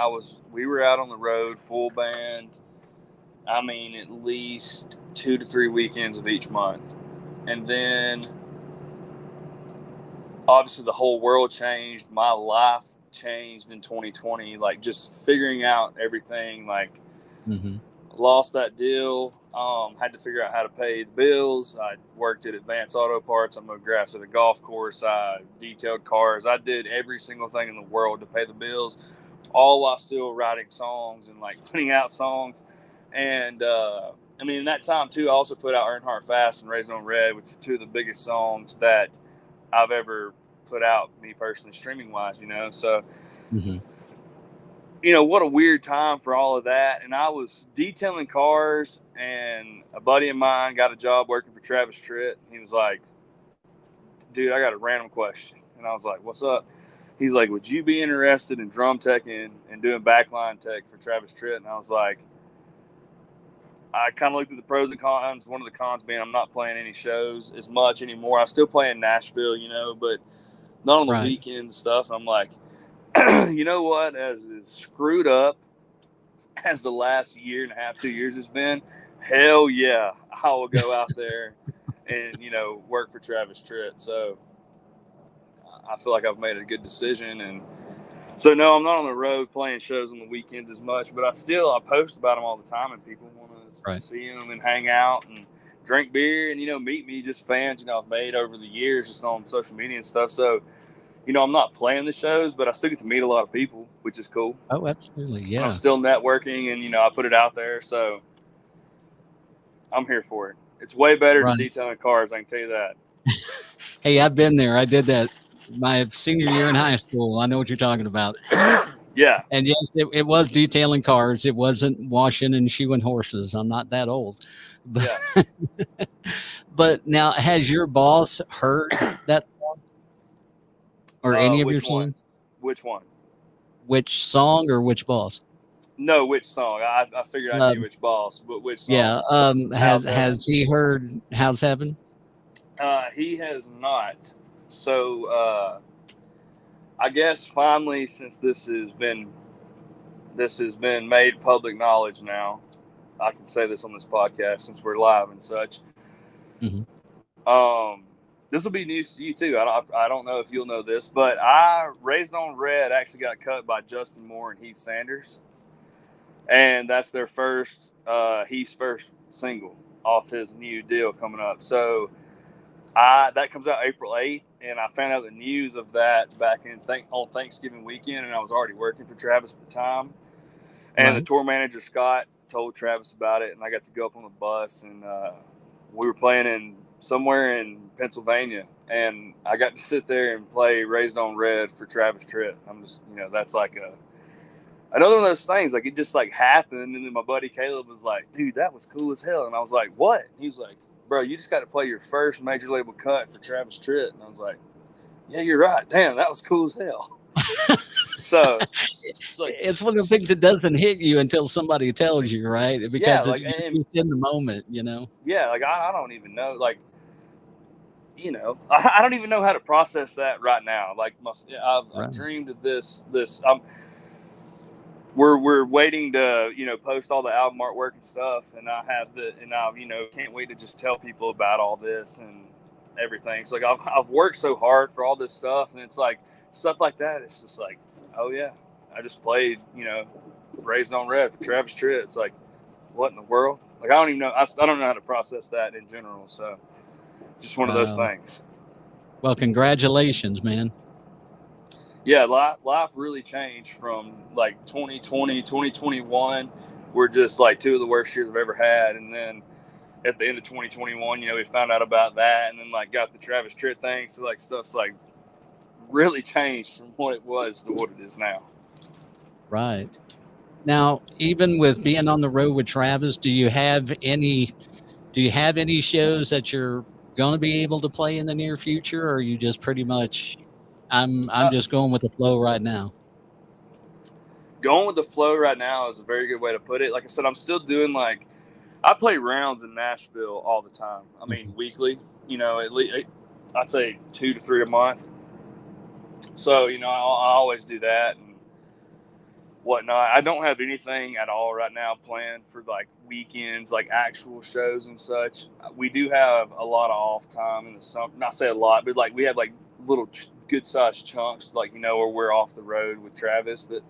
we were out on the road, full band. I mean, at least 2 to 3 weekends of each month. And then obviously the whole world changed. My life changed in 2020, like just figuring out everything, like lost that deal. Had to figure out how to pay the bills. I worked at Advanced Auto Parts. I mowed grass at a golf course. I detailed cars. I did every single thing in the world to pay the bills, all while still writing songs and like putting out songs. And I mean, in that time too, I also put out Earnhardt Fast and Raised on Red, which are two of the biggest songs that I've ever put out, me personally, streaming wise. So. Mm-hmm. What a weird time for all of that. And I was detailing cars, and a buddy of mine got a job working for Travis Tritt. He was like, dude, I got a random question. And I was like, what's up? He's like, would you be interested in drum teching and doing backline tech for Travis Tritt? And I was like, I kind of looked at the pros and cons. One of the cons being I'm not playing any shows as much anymore. I still play in Nashville, but not on the weekends and stuff. I'm like, you know what? As screwed up as the last year and a half, 2 years has been, hell yeah, I will go out there and, work for Travis Tritt. So I feel like I've made a good decision. And so, no, I'm not on the road playing shows on the weekends as much, but I post about them all the time, and people want to see them and hang out and drink beer and, meet me, just fans, I've made over the years just on social media and stuff. So, I'm not playing the shows, but I still get to meet a lot of people, which is cool. Oh, absolutely. Yeah. I'm still networking, and, I put it out there. So I'm here for it. It's way better than detailing cars. I can tell you that. Hey, I've been there. I did that my senior year in high school. I know what you're talking about. Yeah. And yes, it was detailing cars. It wasn't washing and shoeing horses. I'm not that old. But, yeah. But now, has your boss heard that song? Or any of your songs? Which one? Which song or which boss? No, which song? I figured I knew which boss, but which song? Yeah. Has he heard How's Heaven? He has not. So I guess finally, since this has been made public knowledge now, I can say this on this podcast since we're live and such. Mm-hmm. This will be news to you too. I don't know if you'll know this, but Raised on Red actually got cut by Justin Moore and Heath Sanders, and that's their Heath's first single off his new deal coming up. So that comes out April 8th, and I found out the news of that back on Thanksgiving weekend, and I was already working for Travis at the time. And the tour manager Scott told Travis about it, and I got to go up on the bus, and we were playing somewhere in Pennsylvania, and I got to sit there and play Raised on Red for Travis Tritt. I'm just, that's like another one of those things. Like, it just like happened, and then my buddy Caleb was like, "Dude, that was cool as hell." And I was like, "What?" He was like, "Bro, you just got to play your first major label cut for Travis Tritt." And I was like, "Yeah, you're right. Damn, that was cool as hell." So it's one of the things that doesn't hit you until somebody tells you, right? Because it's just in the moment, Yeah, like I don't even know, like, I don't even know how to process that right now. Like, I've dreamed of this. We're waiting to post all the album artwork and stuff, and I can't wait to just tell people about all this and everything. So like I've worked so hard for all this stuff, and it's like stuff like that. It's just like, oh yeah, I just played Raised on Red for Travis Tritt. It's like, what in the world? Like, I don't even know. I don't know how to process that in general. So just one of those things. Well, congratulations, man. Yeah, life really changed from like 2020, 2021 were just like two of the worst years I've ever had. And then at the end of 2021, we found out about that, and then like got the Travis Tritt thing. So like stuff's like really changed from what it was to what it is now. Right. Now, even with being on the road with Travis, do you have any shows that you're going to be able to play in the near future, or are you just pretty much I'm just going with the flow right now? Going with the flow right now is a very good way to put it. Like I said, I'm still doing I play rounds in Nashville all the time. I mean, weekly, at least I'd say 2 to 3 a month. So, I always do that and whatnot. I don't have anything at all right now planned for like weekends, like actual shows and such. We do have a lot of off time in the summer. Not say a lot, but like we have like little good sized chunks, like, where we're off the road with Travis that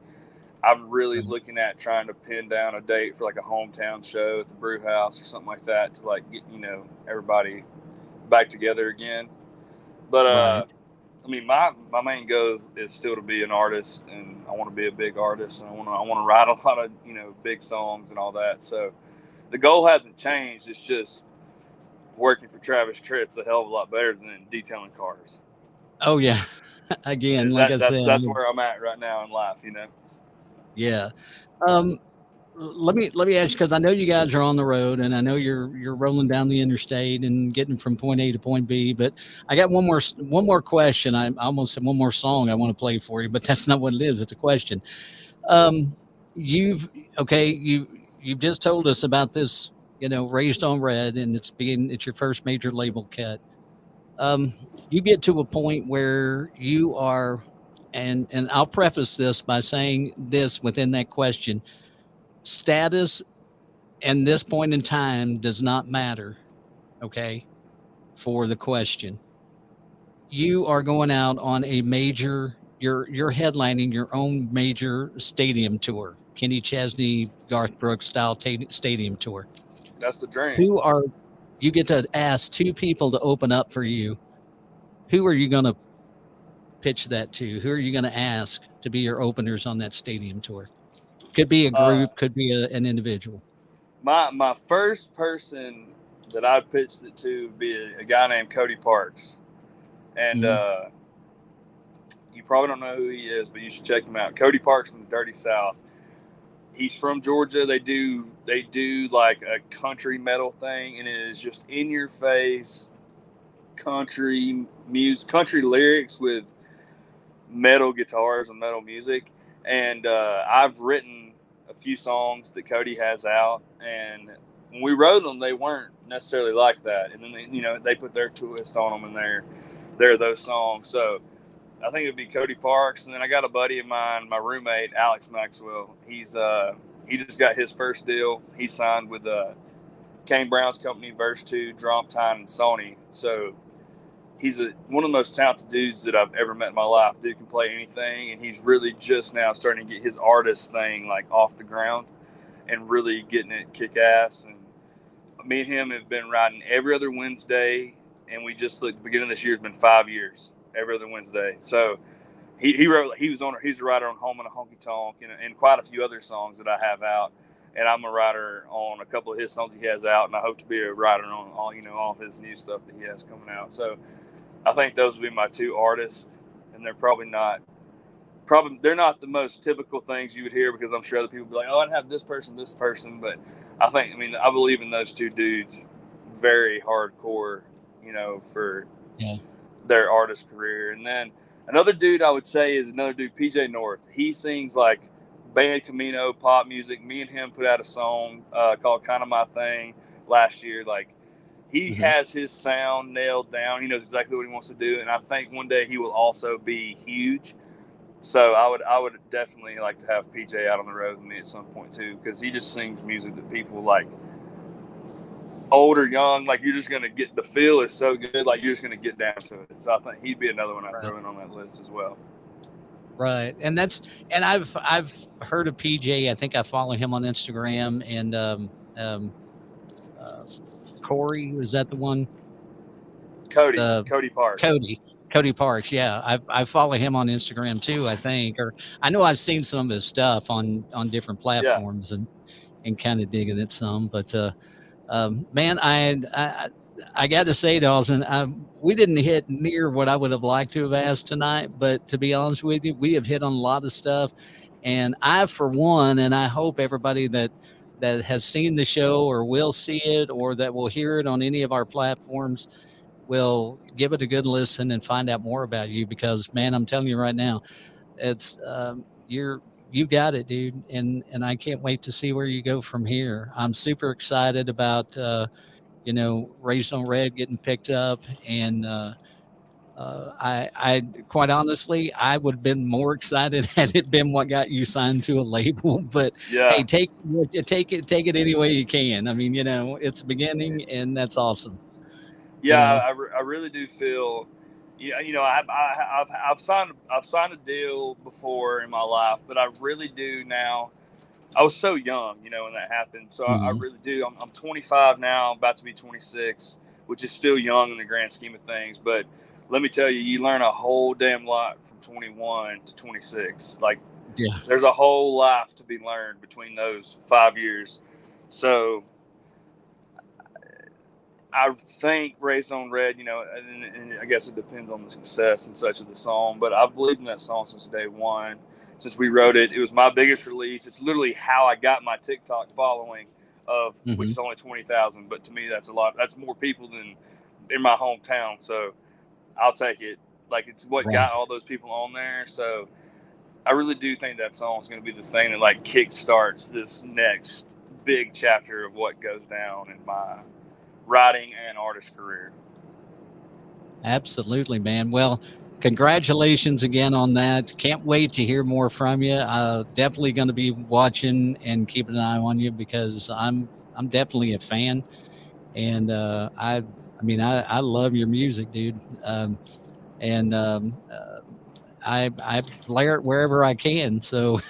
I'm really looking at trying to pin down a date for like a hometown show at the brew house or something like that to like get, everybody back together again. But, I mean, my main goal is still to be an artist, and I want to be a big artist, and I want to write a lot of, big songs and all that. So the goal hasn't changed. It's just working for Travis Tritt's a hell of a lot better than detailing cars. Oh yeah. Again, like I said, that's where I'm at right now in life, Yeah. Let me ask you, because I know you guys are on the road, and I know you're rolling down the interstate and getting from point A to point B. But I got one more question. I almost said one more song I want to play for you, but that's not what it is. It's a question. You've just told us about this, Raised on Red, and it's your first major label cut. You get to a point where you are, and I'll preface this by saying this within that question: status and this point in time does not matter. Okay. For the question, you are going out on a major, you're headlining your own major stadium tour, Kenny Chesney, Garth Brooks style stadium tour. That's the dream. You get to ask two people to open up for you. Who are you going to pitch that to? Who are you going to ask to be your openers on that stadium tour? Could be a group, could be an individual. My first person that I pitched it to would be a guy named Cody Parks. And you probably don't know who he is, but you should check him out. Cody Parks from the Dirty South. He's from Georgia. They do like a country metal thing, and it is just in your face country music, country lyrics with metal guitars and metal music. And I've written a few songs that Cody has out, and when we wrote them, they weren't necessarily like that. And then they put their twist on them, and they're those songs. So I think it'd be Cody Parks, and then I got a buddy of mine, my roommate Alex Maxwell. He just got his first deal. He signed with Kane Brown's company, Verse 2, Drumptine, and Sony. So he's one of the most talented dudes that I've ever met in my life. Dude can play anything, and he's really just now starting to get his artist thing like off the ground and really getting it kick ass. And me and him have been riding every other Wednesday, and we just looked, the beginning of this year has been 5 years, every other Wednesday. So he's a writer on Home and a Honky Tonk and quite a few other songs that I have out. And I'm a writer on a couple of his songs he has out, and I hope to be a writer on all of his new stuff that he has coming out. So I think those would be my two artists, and they're they're not the most typical things you would hear, because I'm sure other people would be like, oh, I'd have this person, but I believe in those two dudes very hardcore, for their artist career. And then another dude I would say is PJ North. He sings like Band Camino pop music. Me and him put out a song called Kind of My Thing last year. Like, he has his sound nailed down. He knows exactly what he wants to do, and I think one day he will also be huge. So I would definitely like to have PJ out on the road with me at some point too, because he just sings music that people like, old or young, like you're just gonna get, the feel is so good, like you're just gonna get down to it. So I think he'd be another one I'd throw in on that list as well. Right, and I've heard of PJ. I think I follow him on Instagram, and Corey, is that the one? Cody Parks. Cody Parks, yeah. I follow him on Instagram too, I think. Or I know I've seen some of his stuff on different platforms and kind of digging it some. But man, I got to say, Dawson, we didn't hit near what I would have liked to have asked tonight. But to be honest with you, we have hit on a lot of stuff. And I, for one, and I hope everybody that has seen the show or will see it or that will hear it on any of our platforms will give it a good listen and find out more about you, because, man, I'm telling you right now, it's you got it, dude. And I can't wait to see where you go from here. I'm super excited about, Raised on Red getting picked up. And I quite honestly, I would have been more excited had it been what got you signed to a label. But hey, take it any way you can. I mean, it's the beginning, and that's awesome. Yeah, I really do feel, I've signed a deal before in my life, but I really do now. I was so young, when that happened. So I really do. I'm 25 now, about to be 26, which is still young in the grand scheme of things. But let me tell you, you learn a whole damn lot from 21 to 26. Like, there's a whole life to be learned between those 5 years. So I think Raised on Red, and I guess it depends on the success and such of the song, but I've believed in that song since day one. Since we wrote it, it was my biggest release. It's literally how I got my TikTok following which is only 20,000, but to me that's a lot. That's more people than in my hometown, so I'll take it. Like, it's what got all those people on there. So I really do think that song is going to be the thing that like kickstarts this next big chapter of what goes down in my writing and artist career. Absolutely, man. Well, congratulations again on that. Can't wait to hear more from you. Definitely going to be watching and keeping an eye on you, because I'm definitely a fan, and I love your music, dude. I blare it wherever I can, so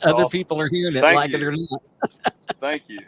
other people are hearing it, it or not. Thank you.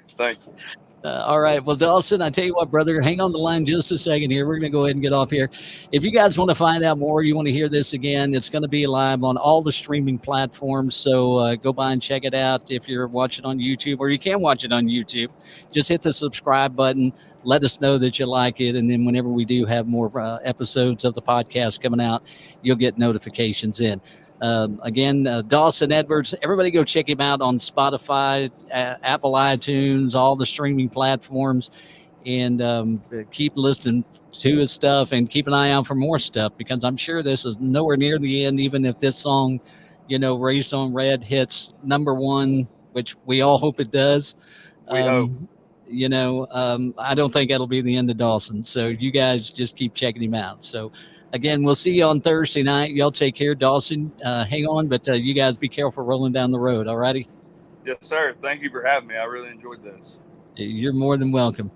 All right. Well, Dawson, I tell you what, brother, hang on the line just a second here. We're going to go ahead and get off here. If you guys want to find out more, you want to hear this again, it's going to be live on all the streaming platforms. So go by and check it out if you're watching on YouTube, or you can watch it on YouTube. Just hit the subscribe button. Let us know that you like it. And then whenever we do have more episodes of the podcast coming out, you'll get notifications in. Again, Dawson Edwards, everybody go check him out on Spotify, Apple iTunes, all the streaming platforms, and keep listening to his stuff and keep an eye out for more stuff, because I'm sure this is nowhere near the end, even if this song, Raised on Red hits #1, which we all hope it does. We hope. I don't think that'll be the end of Dawson. So you guys just keep checking him out. So again, we'll see you on Thursday night. Y'all take care. Dawson, hang on, but you guys be careful rolling down the road. All righty. Yes, sir. Thank you for having me. I really enjoyed this. You're more than welcome.